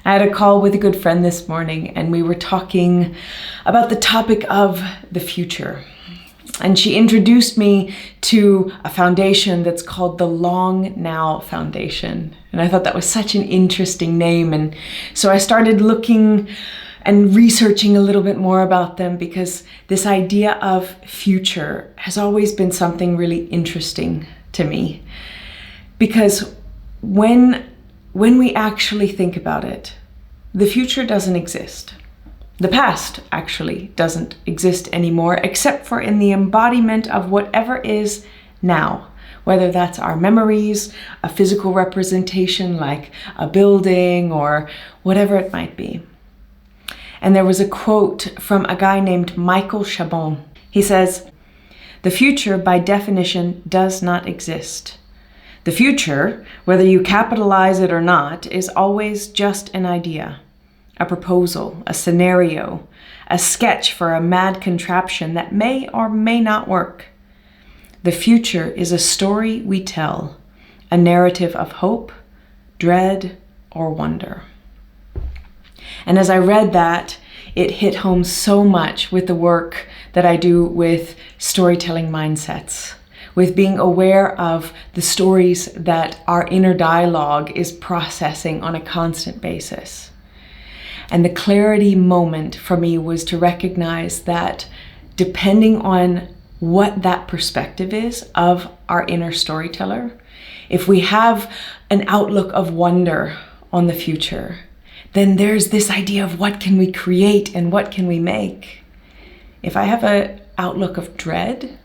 I had a call with a good friend this morning and we were talking about the topic of the future. And she introduced me to a foundation that's called the Long Now Foundation. And I thought that was such an interesting name. And so I started looking and researching a little bit more about them, because this idea of future has always been something really interesting to me. Because when we actually think about it, the future doesn't exist. The past actually doesn't exist anymore, except for in the embodiment of whatever is now, whether that's our memories, a physical representation like a building or whatever it might be. And there was a quote from a guy named Michael Chabon. He says, "The future by definition does not exist. The future, whether you capitalize it or not, is always just an idea, a proposal, a scenario, a sketch for a mad contraption that may or may not work. The future is a story we tell, a narrative of hope, dread, or wonder." And as I read that, it hit home so much with the work that I do with storytelling mindsets, with being aware of the stories that our inner dialogue is processing on a constant basis. And the clarity moment for me was to recognize that depending on what that perspective is of our inner storyteller, if we have an outlook of wonder on the future, then there's this idea of what can we create and what can we make. If I have an outlook of dread,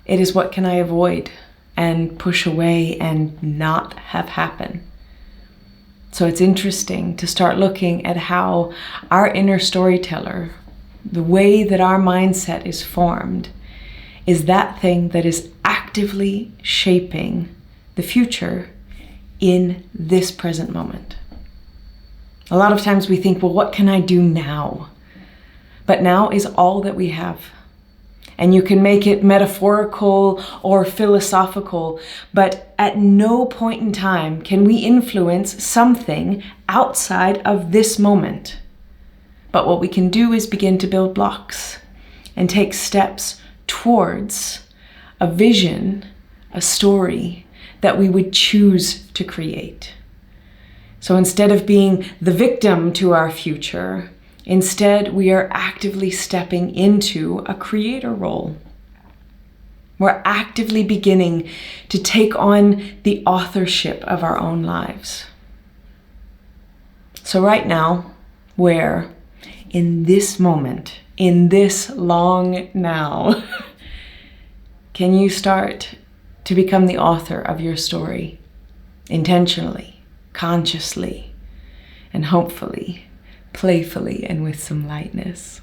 it is what can I avoid and push away and not have happen. So it's interesting to start looking at how our inner storyteller, the way that our mindset is formed, is that thing that is actively shaping the future in this present moment. A lot of times we think, well, what can I do now? But now is all that we have. And you can make it metaphorical or philosophical, but at no point in time can we influence something outside of this moment. But what we can do is begin to build blocks and take steps towards a vision, a story that we would choose to create. So instead of being the victim to our future, instead we are actively stepping into a creator role. We're actively beginning to take on the authorship of our own lives. So right now, where in this moment, in this long now, can you start to become the author of your story intentionally, consciously, and hopefully, playfully, and with some lightness?